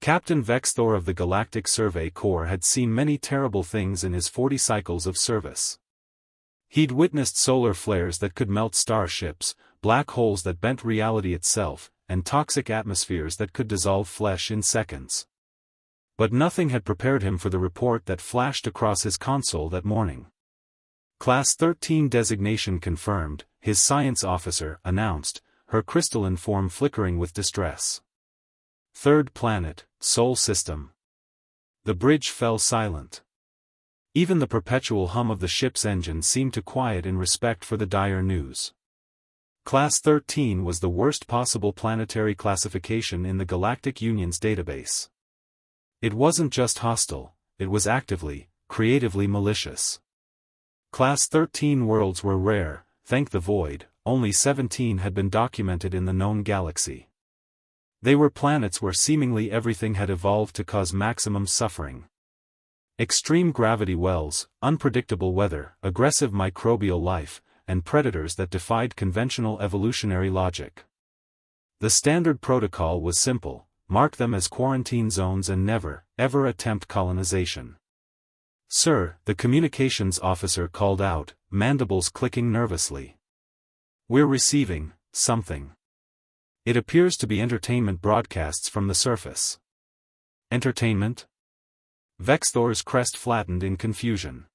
Captain Vexthor of the Galactic Survey Corps had seen many terrible things in his 40 cycles of service. He'd witnessed solar flares that could melt starships, black holes that bent reality itself, and toxic atmospheres that could dissolve flesh in seconds. But nothing had prepared him for the report that flashed across his console that morning. Class 13 designation confirmed, his science officer announced, her crystalline form flickering with distress. Third planet, Sol system. The bridge fell silent. Even the perpetual hum of the ship's engine seemed to quiet in respect for the dire news. Class 13 was the worst possible planetary classification in the Galactic Union's database. It wasn't just hostile, it was actively, creatively malicious. Class 13 worlds were rare, thank the void, only 17 had been documented in the known galaxy. They were planets where seemingly everything had evolved to cause maximum suffering. Extreme gravity wells, unpredictable weather, aggressive microbial life, and predators that defied conventional evolutionary logic. The standard protocol was simple: mark them as quarantine zones and never, ever attempt colonization. "Sir," the communications officer called out, mandibles clicking nervously. "We're receiving something. It appears to be entertainment broadcasts from the surface." "Entertainment?" Vexthor's crest flattened in confusion.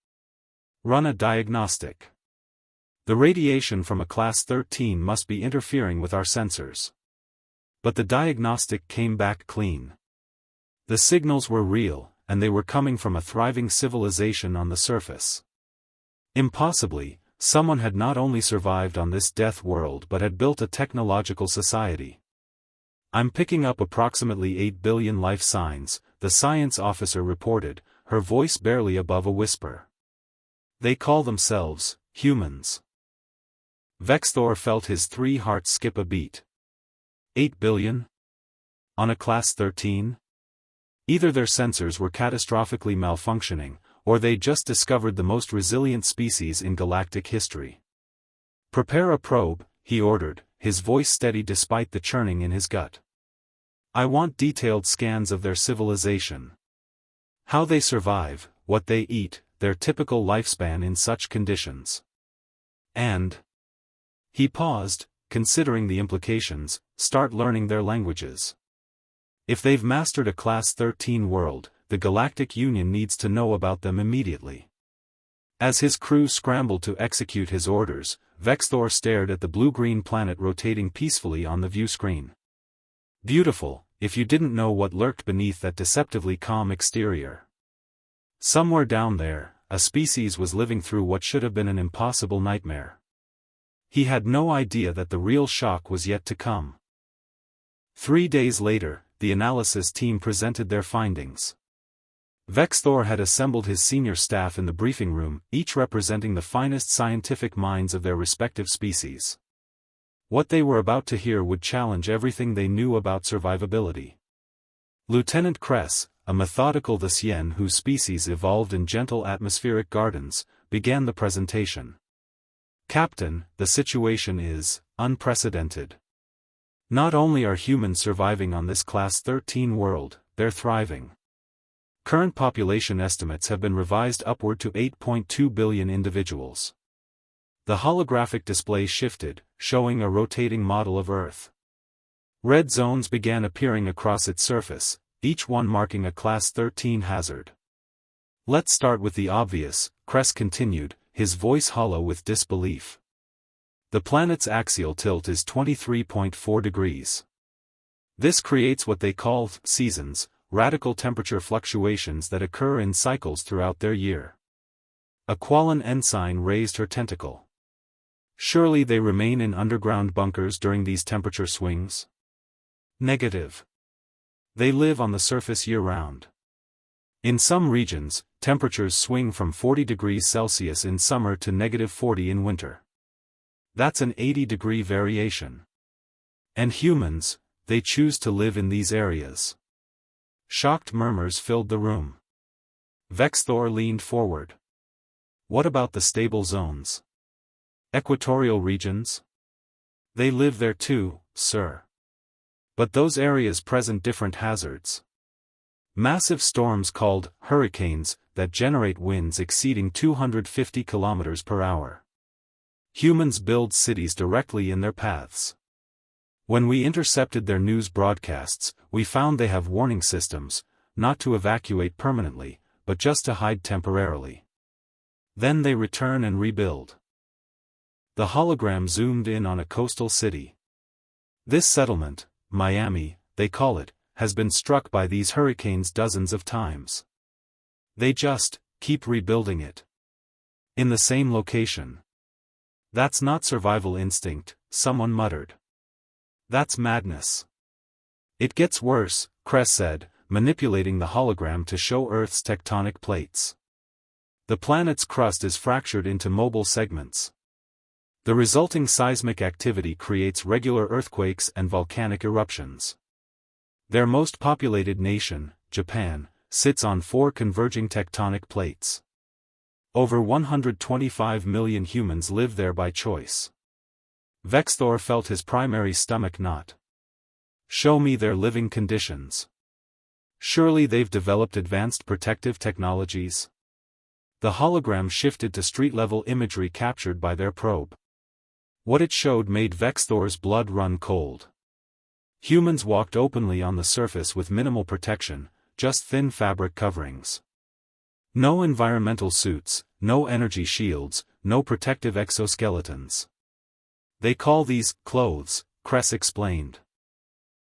"Run a diagnostic. The radiation from a Class 13 must be interfering with our sensors." But the diagnostic came back clean. The signals were real, and they were coming from a thriving civilization on the surface. Impossibly, someone had not only survived on this death world but had built a technological society. "I'm picking up approximately 8 billion life signs," the science officer reported, her voice barely above a whisper. "They call themselves humans." Vexthor felt his 3 hearts skip a beat. 8 billion? On a Class 13? Either their sensors were catastrophically malfunctioning, or they'd just discovered the most resilient species in galactic history. "Prepare a probe," he ordered, his voice steady despite the churning in his gut. "I want detailed scans of their civilization. How they survive, what they eat, their typical lifespan in such conditions. And..." He paused, considering the implications, "start learning their languages. If they've mastered a Class 13 world, the Galactic Union needs to know about them immediately." As his crew scrambled to execute his orders, Vexthor stared at the blue-green planet rotating peacefully on the view screen. Beautiful, if you didn't know what lurked beneath that deceptively calm exterior. Somewhere down there, a species was living through what should have been an impossible nightmare. He had no idea that the real shock was yet to come. 3 days later, the analysis team presented their findings. Vexthor had assembled his senior staff in the briefing room, each representing the finest scientific minds of their respective species. What they were about to hear would challenge everything they knew about survivability. Lieutenant Kress, a methodical Thasian whose species evolved in gentle atmospheric gardens, began the presentation. "Captain, the situation is unprecedented. Not only are humans surviving on this Class 13 world, they're thriving. Current population estimates have been revised upward to 8.2 billion individuals." The holographic display shifted, showing a rotating model of Earth. Red zones began appearing across its surface, each one marking a Class 13 hazard. "Let's start with the obvious," Kress continued, his voice hollow with disbelief. "The planet's axial tilt is 23.4 degrees. This creates what they call seasons, radical temperature fluctuations that occur in cycles throughout their year." A Qualan ensign raised her tentacle. "Surely they remain in underground bunkers during these temperature swings?" "Negative. They live on the surface year-round. In some regions, temperatures swing from 40 degrees Celsius in summer to -40 in winter. That's an 80-degree variation. And humans, they choose to live in these areas." Shocked murmurs filled the room. Vexthor leaned forward. "What about the stable zones? Equatorial regions? They live there too, sir. But those areas present different hazards. Massive storms called hurricanes that generate winds exceeding 250 kilometers per hour. Humans build cities directly in their paths. When we intercepted their news broadcasts, we found they have warning systems, not to evacuate permanently, but just to hide temporarily. Then they return and rebuild. The hologram zoomed in on a coastal city. This settlement, Miami, they call it, has been struck by these hurricanes dozens of times. They just keep rebuilding it. In the same location. That's not survival instinct, someone muttered. That's madness. It gets worse, Kress said, manipulating the hologram to show Earth's tectonic plates. The planet's crust is fractured into mobile segments. The resulting seismic activity creates regular earthquakes and volcanic eruptions. Their most populated nation, Japan, sits on 4 converging tectonic plates. Over 125 million humans live there by choice. Vexthor felt his primary stomach knot. Show me their living conditions. Surely they've developed advanced protective technologies. The hologram shifted to street-level imagery captured by their probe. What it showed made Vexthor's blood run cold. Humans walked openly on the surface with minimal protection, just thin fabric coverings. No environmental suits, no energy shields, no protective exoskeletons. They call these clothes, Kress explained.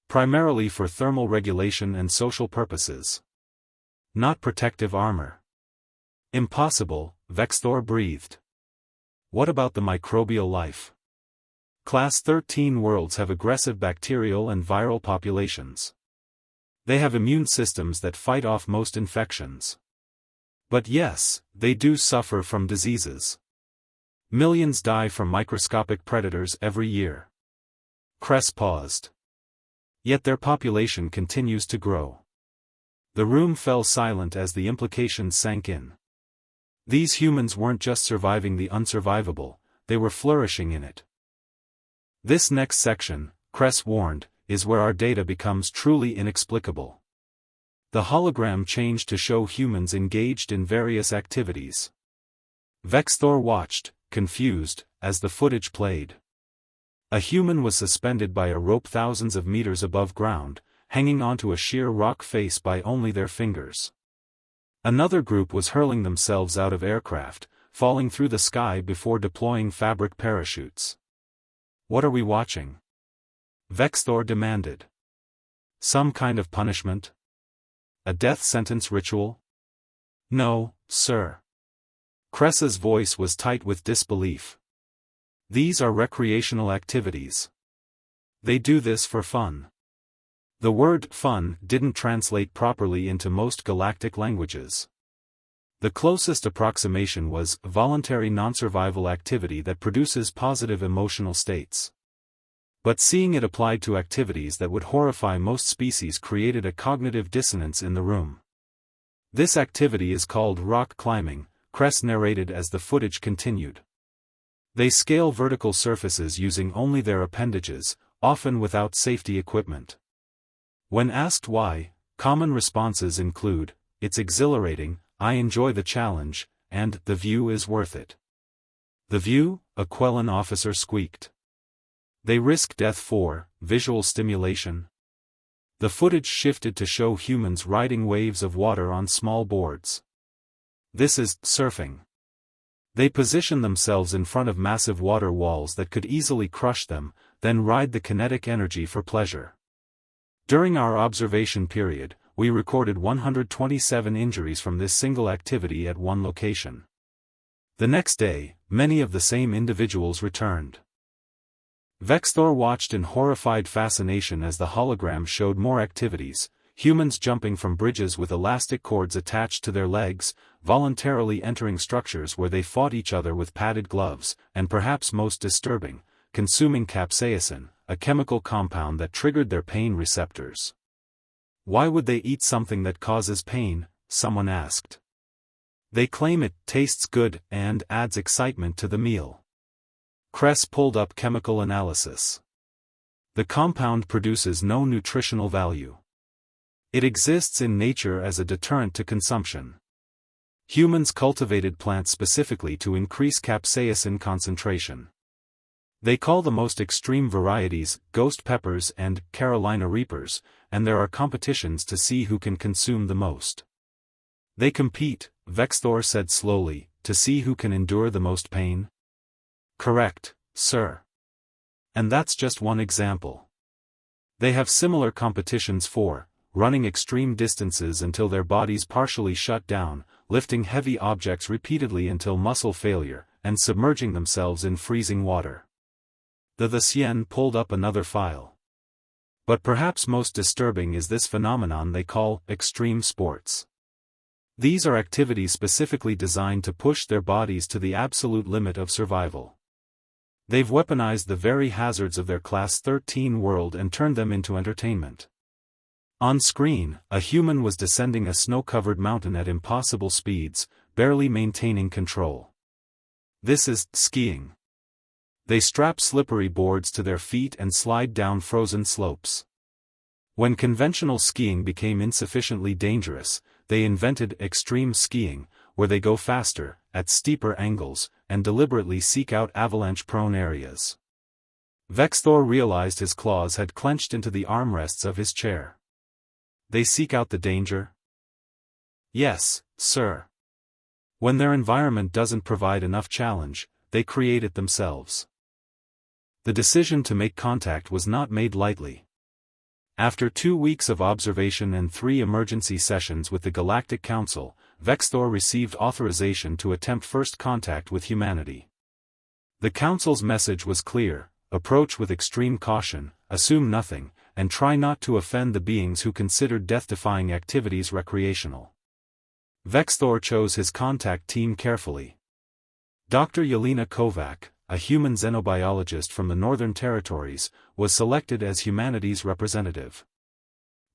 Primarily for thermal regulation and social purposes. Not protective armor. Impossible, Vexthor breathed. What about the microbial life? Class 13 worlds have aggressive bacterial and viral populations. They have immune systems that fight off most infections. But yes, they do suffer from diseases. Millions die from microscopic predators every year. Kress paused. Yet their population continues to grow. The room fell silent as the implications sank in. These humans weren't just surviving the unsurvivable, they were flourishing in it. This next section, Kress warned, is where our data becomes truly inexplicable. The hologram changed to show humans engaged in various activities. Vexthor watched, confused, as the footage played. A human was suspended by a rope thousands of meters above ground, hanging onto a sheer rock face by only their fingers. Another group was hurling themselves out of aircraft, falling through the sky before deploying fabric parachutes. What are we watching? Vexthor demanded. Some kind of punishment? A death sentence ritual? No, sir. Kress's voice was tight with disbelief. These are recreational activities. They do this for fun. The word fun didn't translate properly into most galactic languages. The closest approximation was voluntary non-survival activity that produces positive emotional states. But seeing it applied to activities that would horrify most species created a cognitive dissonance in the room. This activity is called rock climbing, Kress narrated as the footage continued. They scale vertical surfaces using only their appendages, often without safety equipment. When asked why, common responses include, "It's exhilarating, I enjoy the challenge, and the view is worth it." The view? A Quellan officer squeaked. They risk death for visual stimulation. The footage shifted to show humans riding waves of water on small boards. This is surfing. They position themselves in front of massive water walls that could easily crush them, then ride the kinetic energy for pleasure. During our observation period, we recorded 127 injuries from this single activity at one location. The next day, many of the same individuals returned. Vexthor watched in horrified fascination as the hologram showed more activities, humans jumping from bridges with elastic cords attached to their legs, voluntarily entering structures where they fought each other with padded gloves, and perhaps most disturbing, consuming capsaicin, a chemical compound that triggered their pain receptors. Why would they eat something that causes pain? Someone asked. They claim it tastes good and adds excitement to the meal. Kress pulled up chemical analysis. The compound produces no nutritional value. It exists in nature as a deterrent to consumption. Humans cultivated plants specifically to increase capsaicin concentration. They call the most extreme varieties ghost peppers and Carolina reapers, and there are competitions to see who can consume the most. They compete, Vexthor said slowly, to see who can endure the most pain? Correct, sir. And that's just one example. They have similar competitions for running extreme distances until their bodies partially shut down, lifting heavy objects repeatedly until muscle failure, and submerging themselves in freezing water. The Sien pulled up another file. But perhaps most disturbing is this phenomenon they call extreme sports. These are activities specifically designed to push their bodies to the absolute limit of survival. They've weaponized the very hazards of their Class 13 world and turned them into entertainment. On screen, a human was descending a snow-covered mountain at impossible speeds, barely maintaining control. This is skiing. They strap slippery boards to their feet and slide down frozen slopes. When conventional skiing became insufficiently dangerous, they invented extreme skiing, where they go faster, at steeper angles, and deliberately seek out avalanche-prone areas. Vexthor realized his claws had clenched into the armrests of his chair. They seek out the danger? Yes, sir. When their environment doesn't provide enough challenge, they create it themselves. The decision to make contact was not made lightly. After 2 weeks of observation and 3 emergency sessions with the Galactic Council, Vexthor received authorization to attempt first contact with humanity. The Council's message was clear: approach with extreme caution, assume nothing, and try not to offend the beings who considered death-defying activities recreational. Vexthor chose his contact team carefully. Dr. Yelena Kovac, a human xenobiologist from the Northern Territories, was selected as humanity's representative.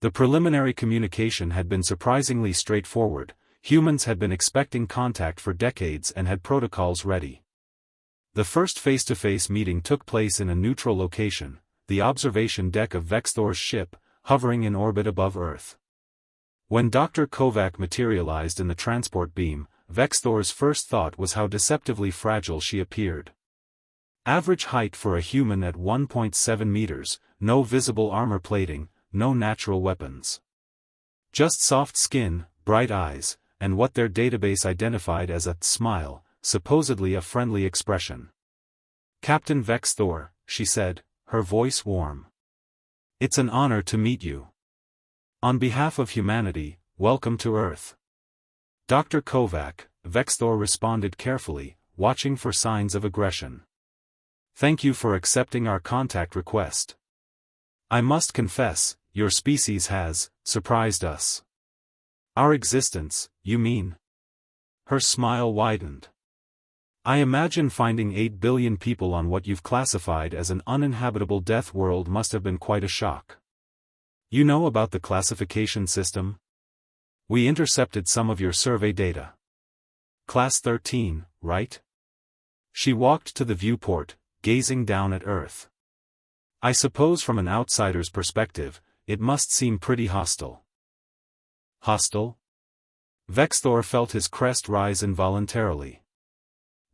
The preliminary communication had been surprisingly straightforward. Humans had been expecting contact for decades and had protocols ready. The first face-to-face meeting took place in a neutral location, the observation deck of Vexthor's ship, hovering in orbit above Earth. When Dr. Kovac materialized in the transport beam, Vexthor's first thought was how deceptively fragile she appeared. Average height for a human at 1.7 meters, no visible armor plating, no natural weapons. Just soft skin, bright eyes, and what their database identified as a smile, supposedly a friendly expression. Captain Vexthor, she said, her voice warm. It's an honor to meet you. On behalf of humanity, welcome to Earth. Dr. Kovac, Vexthor responded carefully, watching for signs of aggression. Thank you for accepting our contact request. I must confess, your species has surprised us. Our existence, you mean? Her smile widened. I imagine finding 8 billion people on what you've classified as an uninhabitable death world must have been quite a shock. You know about the classification system? We intercepted some of your survey data. Class 13, right? She walked to the viewport, gazing down at Earth. I suppose from an outsider's perspective, it must seem pretty hostile. Hostile? Vexthor felt his crest rise involuntarily.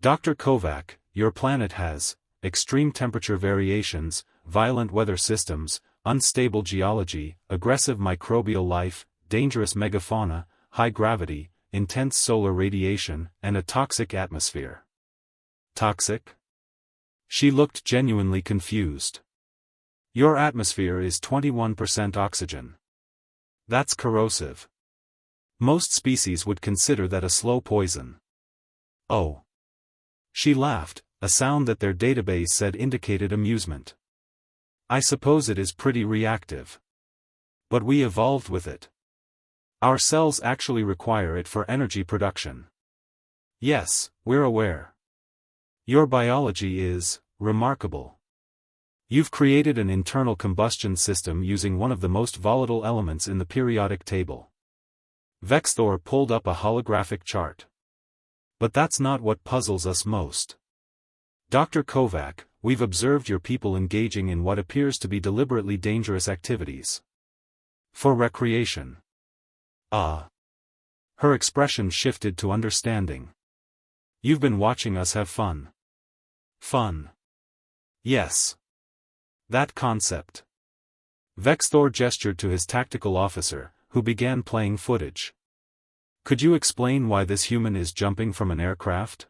Dr. Kovac, your planet has extreme temperature variations, violent weather systems, unstable geology, aggressive microbial life, dangerous megafauna, high gravity, intense solar radiation, and a toxic atmosphere. Toxic? She looked genuinely confused. Your atmosphere is 21% oxygen. That's corrosive. Most species would consider that a slow poison. Oh. She laughed, a sound that their database said indicated amusement. I suppose it is pretty reactive. But we evolved with it. Our cells actually require it for energy production. Yes, we're aware. Your biology is remarkable. You've created an internal combustion system using one of the most volatile elements in the periodic table. Vexthor pulled up a holographic chart. But that's not what puzzles us most. Dr. Kovac, we've observed your people engaging in what appears to be deliberately dangerous activities. For recreation. Ah. Her expression shifted to understanding. You've been watching us have fun. Fun. Yes. That concept. Vexthor gestured to his tactical officer, who began playing footage. Could you explain why this human is jumping from an aircraft?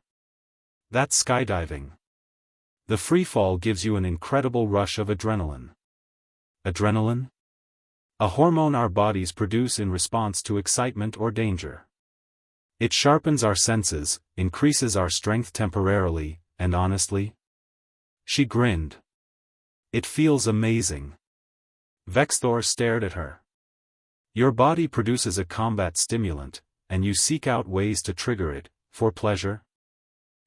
That's skydiving. The freefall gives you an incredible rush of adrenaline. Adrenaline? A hormone our bodies produce in response to excitement or danger. It sharpens our senses, increases our strength temporarily, and honestly? She grinned. It feels amazing. Vexthor stared at her. Your body produces a combat stimulant, and you seek out ways to trigger it, for pleasure?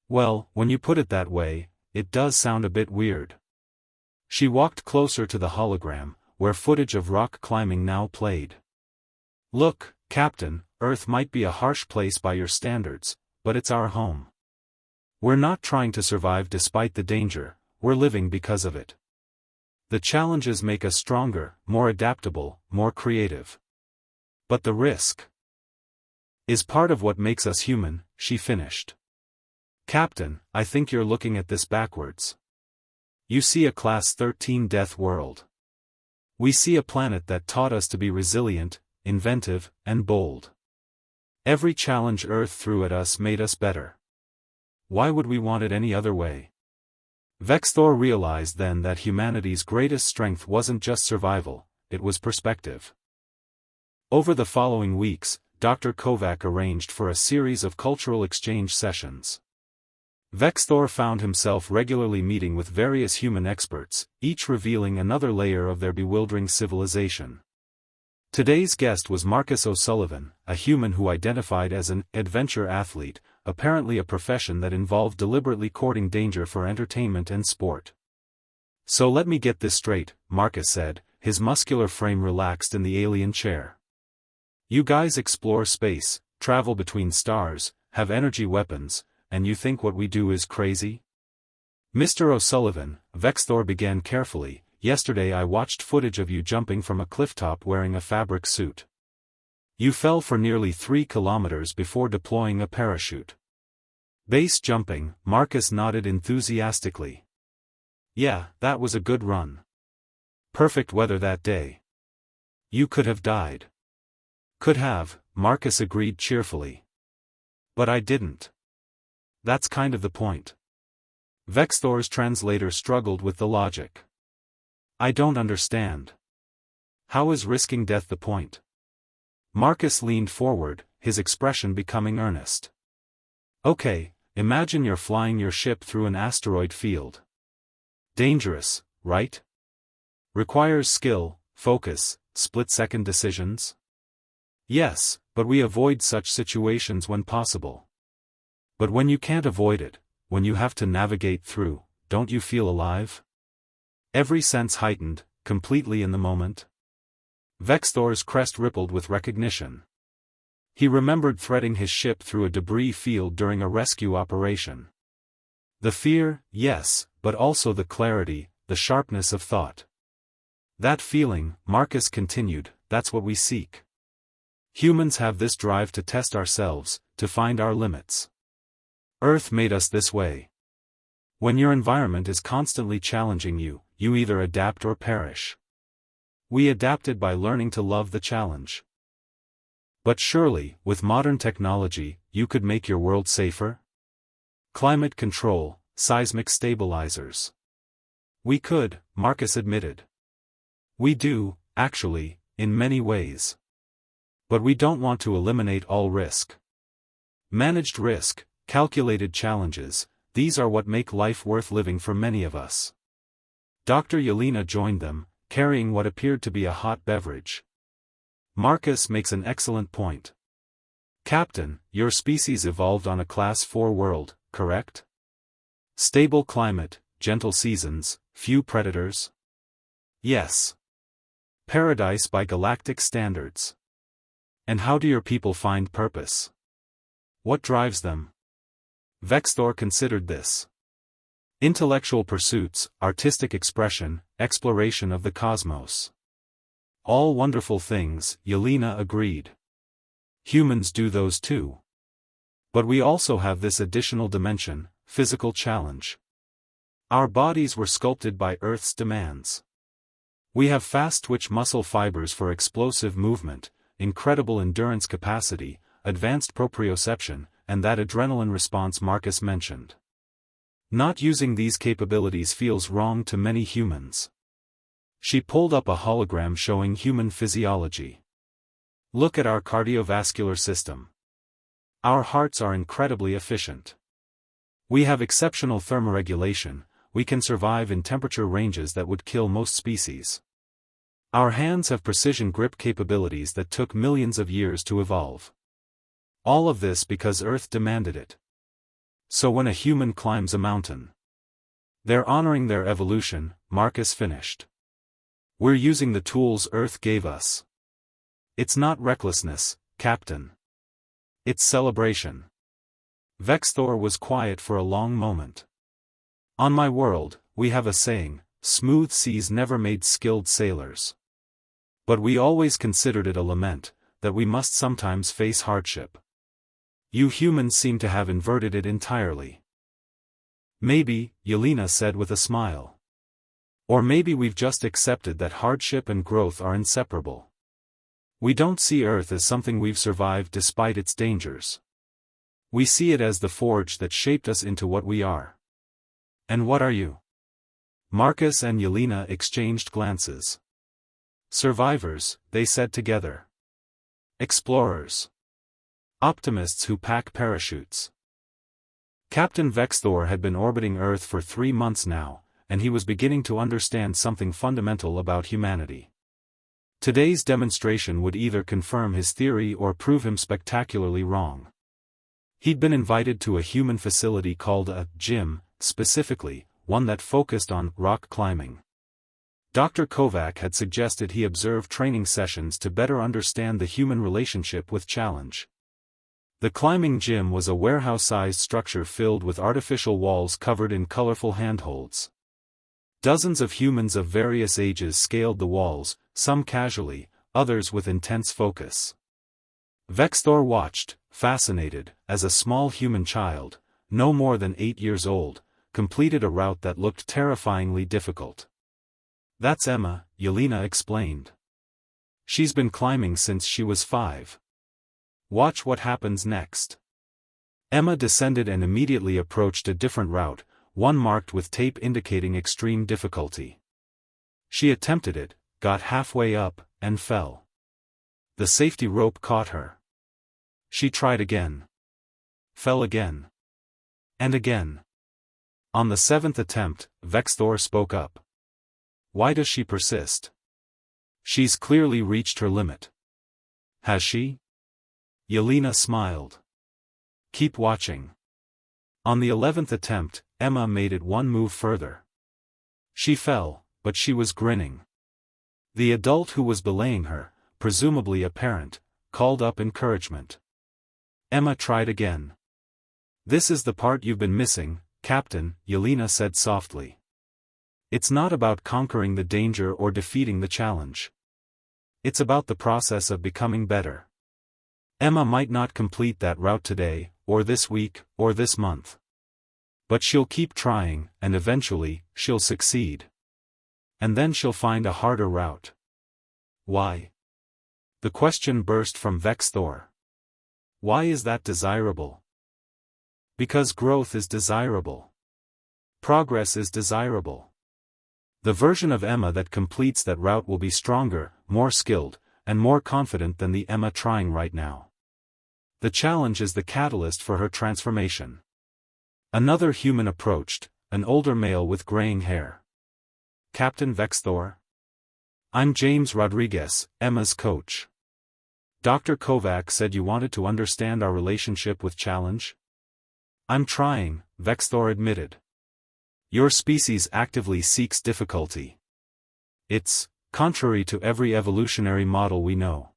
Well, when you put it that way, it does sound a bit weird. She walked closer to the hologram, where footage of rock climbing now played. Look, Captain, Earth might be a harsh place by your standards, but it's our home. We're not trying to survive despite the danger, we're living because of it. The challenges make us stronger, more adaptable, more creative. But the risk is part of what makes us human, she finished. Captain, I think you're looking at this backwards. You see a Class 13 death world. We see a planet that taught us to be resilient, inventive, and bold. Every challenge Earth threw at us made us better. Why would we want it any other way? Vexthor realized then that humanity's greatest strength wasn't just survival, it was perspective. Over the following weeks, Dr. Kovac arranged for a series of cultural exchange sessions. Vexthor found himself regularly meeting with various human experts, each revealing another layer of their bewildering civilization. Today's guest was Marcus O'Sullivan, a human who identified as an adventure athlete, apparently a profession that involved deliberately courting danger for entertainment and sport. So let me get this straight, Marcus said, his muscular frame relaxed in the alien chair. You guys explore space, travel between stars, have energy weapons, and you think what we do is crazy? Mr. O'Sullivan, Vexthor began carefully, yesterday I watched footage of you jumping from a clifftop wearing a fabric suit. You fell for nearly 3 kilometers before deploying a parachute. Base jumping, Marcus nodded enthusiastically. Yeah, that was a good run. Perfect weather that day. You could have died. Could have, Marcus agreed cheerfully. But I didn't. That's kind of the point. Vexthor's translator struggled with the logic. I don't understand. How is risking death the point? Marcus leaned forward, his expression becoming earnest. Okay, imagine you're flying your ship through an asteroid field. Dangerous, right? Requires skill, focus, split-second decisions? Yes, but we avoid such situations when possible. But when you can't avoid it, when you have to navigate through, don't you feel alive? Every sense heightened, completely in the moment. Vexthor's crest rippled with recognition. He remembered threading his ship through a debris field during a rescue operation. The fear, yes, but also the clarity, the sharpness of thought. That feeling, Marcus continued, that's what we seek. Humans have this drive to test ourselves, to find our limits. Earth made us this way. When your environment is constantly challenging you, you either adapt or perish. We adapted by learning to love the challenge. But surely, with modern technology, you could make your world safer? Climate control, seismic stabilizers. We could, Marcus admitted. We do, actually, in many ways. But we don't want to eliminate all risk. Managed risk, calculated challenges, these are what make life worth living for many of us. Dr. Yelena joined them, carrying what appeared to be a hot beverage. Marcus makes an excellent point. Captain, your species evolved on a Class 4 world, correct? Stable climate, gentle seasons, few predators? Yes. Paradise by galactic standards. And how do your people find purpose? What drives them? Vexthor considered this. Intellectual pursuits, artistic expression, exploration of the cosmos. All wonderful things, Yelena agreed. Humans do those too. But we also have this additional dimension, physical challenge. Our bodies were sculpted by Earth's demands. We have fast-twitch muscle fibers for explosive movement, incredible endurance capacity, advanced proprioception, and that adrenaline response Marcus mentioned. Not using these capabilities feels wrong to many humans. She pulled up a hologram showing human physiology. Look at our cardiovascular system. Our hearts are incredibly efficient. We have exceptional thermoregulation, we can survive in temperature ranges that would kill most species. Our hands have precision grip capabilities that took millions of years to evolve. All of this because Earth demanded it. So when a human climbs a mountain, they're honoring their evolution, Marcus finished. We're using the tools Earth gave us. It's not recklessness, Captain. It's celebration. Vexthor was quiet for a long moment. On my world, we have a saying, smooth seas never made skilled sailors. But we always considered it a lament, that we must sometimes face hardship. You humans seem to have inverted it entirely. Maybe, Yelena said with a smile. Or maybe we've just accepted that hardship and growth are inseparable. We don't see Earth as something we've survived despite its dangers. We see it as the forge that shaped us into what we are. And what are you? Marcus and Yelena exchanged glances. Survivors, they said together. Explorers. Optimists who pack parachutes. Captain Vexthor had been orbiting Earth for 3 months now, and he was beginning to understand something fundamental about humanity. Today's demonstration would either confirm his theory or prove him spectacularly wrong. He'd been invited to a human facility called a gym, specifically, one that focused on rock climbing. Dr. Kovac had suggested he observe training sessions to better understand the human relationship with challenge. The climbing gym was a warehouse-sized structure filled with artificial walls covered in colorful handholds. Dozens of humans of various ages scaled the walls, some casually, others with intense focus. Vexthor watched, fascinated, as a small human child, no more than 8 years old, completed a route that looked terrifyingly difficult. That's Emma, Yelena explained. She's been climbing since she was 5. Watch what happens next. Emma descended and immediately approached a different route, one marked with tape indicating extreme difficulty. She attempted it, got halfway up, and fell. The safety rope caught her. She tried again. Fell again. And again. On the 7th attempt, Vexthor spoke up. Why does she persist? She's clearly reached her limit. Has she? Yelena smiled. Keep watching. On the 11th attempt, Emma made it one move further. She fell, but she was grinning. The adult who was belaying her, presumably a parent, called up encouragement. Emma tried again. This is the part you've been missing, Captain, Yelena said softly. It's not about conquering the danger or defeating the challenge. It's about the process of becoming better. Emma might not complete that route today, or this week, or this month. But she'll keep trying, and eventually, she'll succeed. And then she'll find a harder route. Why? The question burst from Vexthor. Why is that desirable? Because growth is desirable. Progress is desirable. The version of Emma that completes that route will be stronger, more skilled, and more confident than the Emma trying right now. The challenge is the catalyst for her transformation. Another human approached, an older male with graying hair. Captain Vexthor? I'm James Rodriguez, Emma's coach. Dr. Kovac said you wanted to understand our relationship with challenge? I'm trying, Vexthor admitted. Your species actively seeks difficulty. It's contrary to every evolutionary model we know.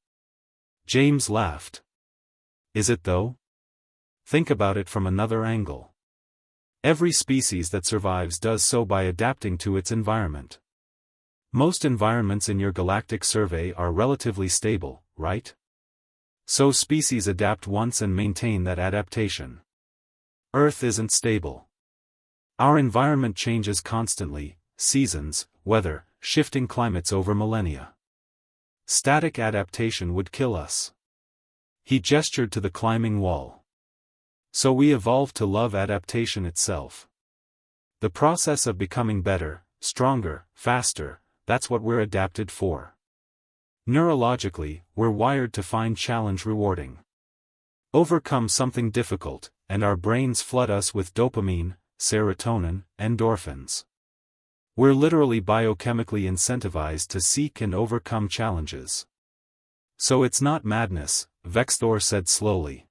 James laughed. Is it though? Think about it from another angle. Every species that survives does so by adapting to its environment. Most environments in your galactic survey are relatively stable, right? So species adapt once and maintain that adaptation. Earth isn't stable. Our environment changes constantly, seasons, weather, shifting climates over millennia. Static adaptation would kill us. He gestured to the climbing wall. So we evolved to love adaptation itself. The process of becoming better, stronger, faster, that's what we're adapted for. Neurologically, we're wired to find challenge rewarding. Overcome something difficult, and our brains flood us with dopamine, serotonin, endorphins. We're literally biochemically incentivized to seek and overcome challenges. So it's not madness, Vexthor said slowly.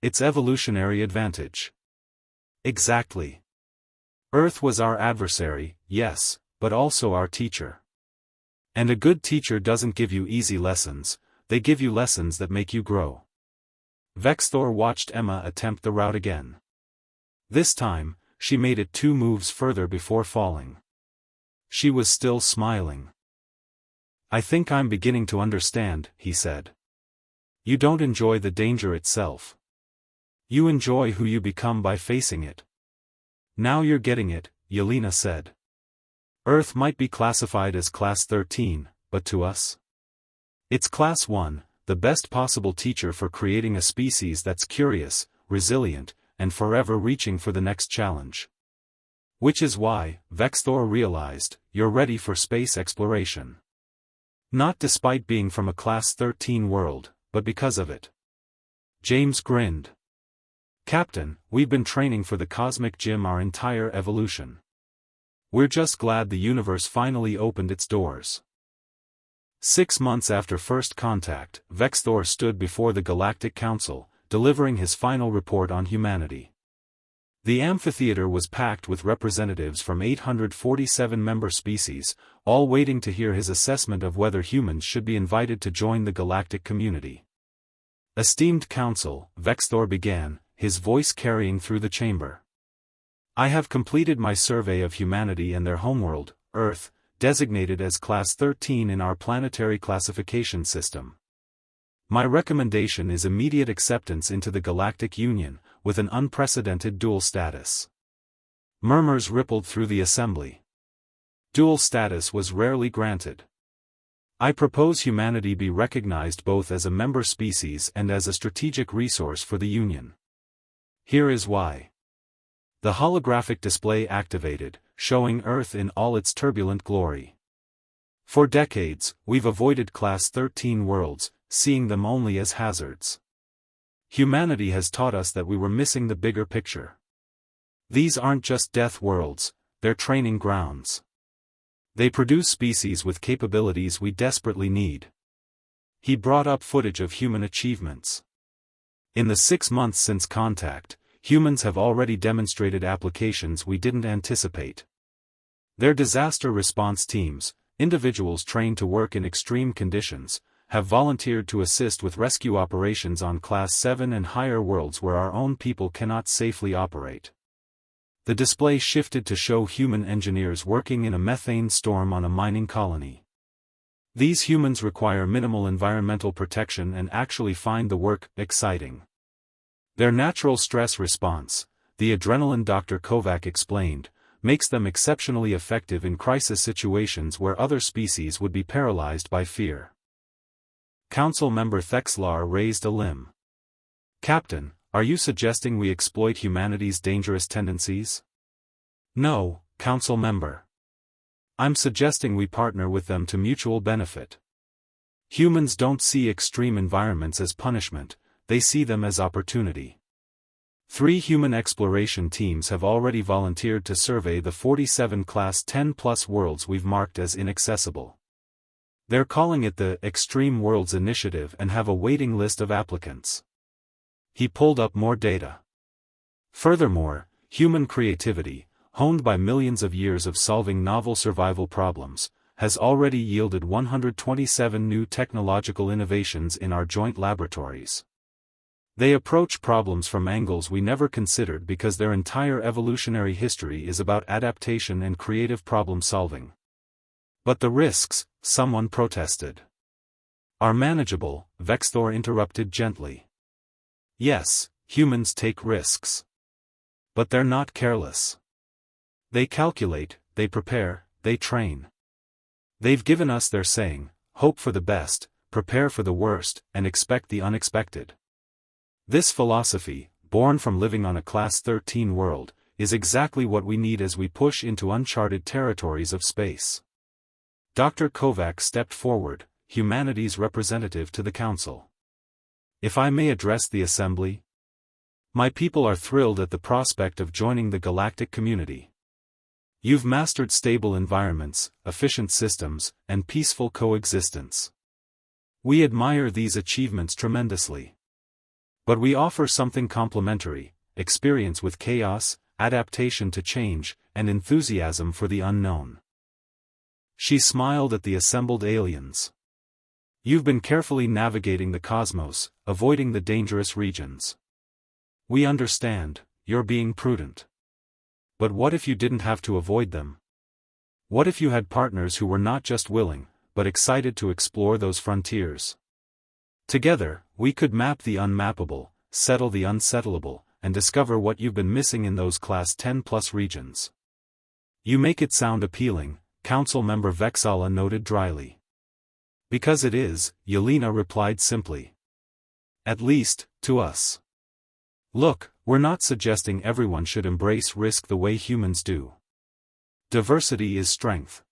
It's evolutionary advantage. Exactly. Earth was our adversary, yes, but also our teacher. And a good teacher doesn't give you easy lessons, they give you lessons that make you grow. Vexthor watched Emma attempt the route again. This time, she made it 2 moves further before falling. She was still smiling. I think I'm beginning to understand, he said. You don't enjoy the danger itself. You enjoy who you become by facing it. Now you're getting it, Yelena said. Earth might be classified as Class 13, but to us? It's Class 1, the best possible teacher for creating a species that's curious, resilient, and forever reaching for the next challenge. Which is why, Vexthor realized, you're ready for space exploration. Not despite being from a Class 13 world, but because of it. James grinned. Captain, we've been training for the cosmic gym our entire evolution. We're just glad the universe finally opened its doors. 6 months after first contact, Vexthor stood before the Galactic Council, delivering his final report on humanity. The amphitheater was packed with representatives from 847 member species, all waiting to hear his assessment of whether humans should be invited to join the galactic community. Esteemed Council, Vexthor began, his voice carrying through the chamber. I have completed my survey of humanity and their homeworld, Earth, designated as Class 13 in our planetary classification system. My recommendation is immediate acceptance into the Galactic Union, with an unprecedented dual status. Murmurs rippled through the assembly. Dual status was rarely granted. I propose humanity be recognized both as a member species and as a strategic resource for the Union. Here is why. The holographic display activated, showing Earth in all its turbulent glory. For decades, we've avoided Class 13 worlds, seeing them only as hazards. Humanity has taught us that we were missing the bigger picture. These aren't just death worlds, they're training grounds. They produce species with capabilities we desperately need. He brought up footage of human achievements. In the 6 months since contact, humans have already demonstrated applications we didn't anticipate. Their disaster response teams, individuals trained to work in extreme conditions, have volunteered to assist with rescue operations on Class 7 and higher worlds where our own people cannot safely operate. The display shifted to show human engineers working in a methane storm on a mining colony. These humans require minimal environmental protection and actually find the work exciting. Their natural stress response, the adrenaline Dr. Kovac explained, makes them exceptionally effective in crisis situations where other species would be paralyzed by fear. Council member Thexlar raised a limb. Captain, are you suggesting we exploit humanity's dangerous tendencies? No, Council member. I'm suggesting we partner with them to mutual benefit. Humans don't see extreme environments as punishment, they see them as opportunity. 3 human exploration teams have already volunteered to survey the 47 Class 10+ worlds we've marked as inaccessible. They're calling it the Extreme Worlds Initiative and have a waiting list of applicants. He pulled up more data. Furthermore, human creativity, honed by millions of years of solving novel survival problems, has already yielded 127 new technological innovations in our joint laboratories. They approach problems from angles we never considered because their entire evolutionary history is about adaptation and creative problem solving. But the risks, someone protested, are manageable, Vexthor interrupted gently. Yes, humans take risks. But they're not careless. They calculate, they prepare, they train. They've given us their saying, hope for the best, prepare for the worst, and expect the unexpected. This philosophy, born from living on a Class 13 world, is exactly what we need as we push into uncharted territories of space. Dr. Kovac stepped forward, humanity's representative to the Council. If I may address the Assembly? My people are thrilled at the prospect of joining the galactic community. You've mastered stable environments, efficient systems, and peaceful coexistence. We admire these achievements tremendously. But we offer something complementary: experience with chaos, adaptation to change, and enthusiasm for the unknown. She smiled at the assembled aliens. You've been carefully navigating the cosmos, avoiding the dangerous regions. We understand, you're being prudent. But what if you didn't have to avoid them? What if you had partners who were not just willing, but excited to explore those frontiers? Together, we could map the unmappable, settle the unsettleable, and discover what you've been missing in those Class 10+ regions. You make it sound appealing, Council Member Vexala noted dryly. Because it is, Yelena replied simply. At least, to us. Look, we're not suggesting everyone should embrace risk the way humans do. Diversity is strength.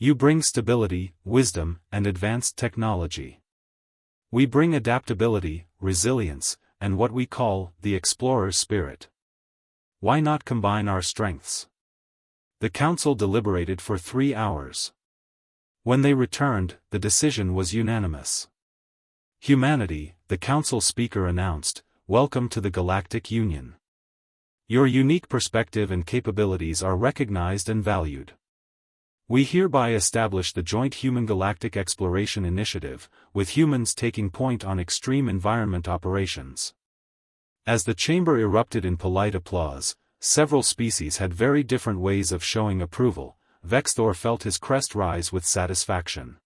You bring stability, wisdom, and advanced technology. We bring adaptability, resilience, and what we call the explorer's spirit. Why not combine our strengths? The council deliberated for 3 hours. When they returned, the decision was unanimous. Humanity, the council speaker announced, welcome to the Galactic Union. Your unique perspective and capabilities are recognized and valued. We hereby establish the Joint Human Galactic Exploration Initiative, with humans taking point on extreme environment operations. As the chamber erupted in polite applause, several species had very different ways of showing approval. Vexthor felt his crest rise with satisfaction.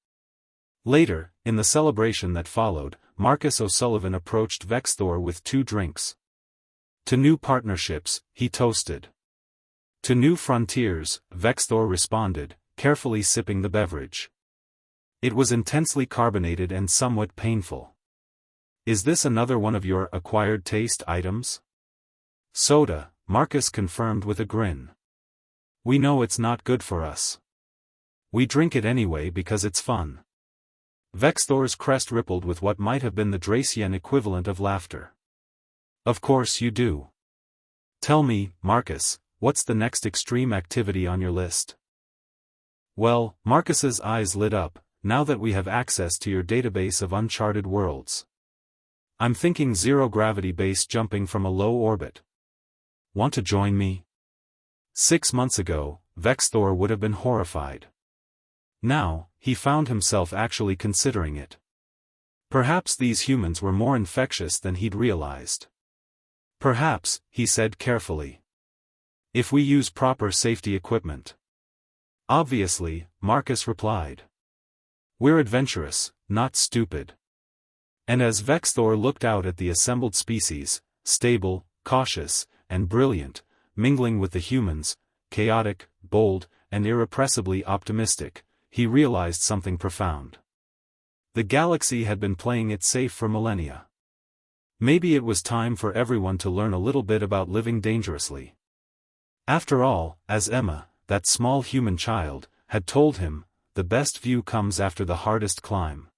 Later, in the celebration that followed, Marcus O'Sullivan approached Vexthor with 2 drinks. To new partnerships, he toasted. To new frontiers, Vexthor responded, carefully sipping the beverage. It was intensely carbonated and somewhat painful. Is this another one of your acquired taste items? Soda, Marcus confirmed with a grin. We know it's not good for us. We drink it anyway because it's fun. Vexthor's crest rippled with what might have been the Dracian equivalent of laughter. Of course you do. Tell me, Marcus, what's the next extreme activity on your list? Well, Marcus's eyes lit up, now that we have access to your database of uncharted worlds. I'm thinking zero-gravity base jumping from a low orbit. Want to join me? 6 months ago, Vexthor would have been horrified. Now, he found himself actually considering it. Perhaps these humans were more infectious than he'd realized. Perhaps, he said carefully. If we use proper safety equipment. Obviously, Marcus replied. We're adventurous, not stupid. And as Vexthor looked out at the assembled species, stable, cautious, and brilliant, mingling with the humans, chaotic, bold, and irrepressibly optimistic, he realized something profound. The galaxy had been playing it safe for millennia. Maybe it was time for everyone to learn a little bit about living dangerously. After all, as Emma, that small human child, had told him, the best view comes after the hardest climb.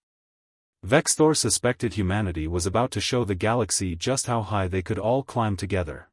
Vexthor suspected humanity was about to show the galaxy just how high they could all climb together.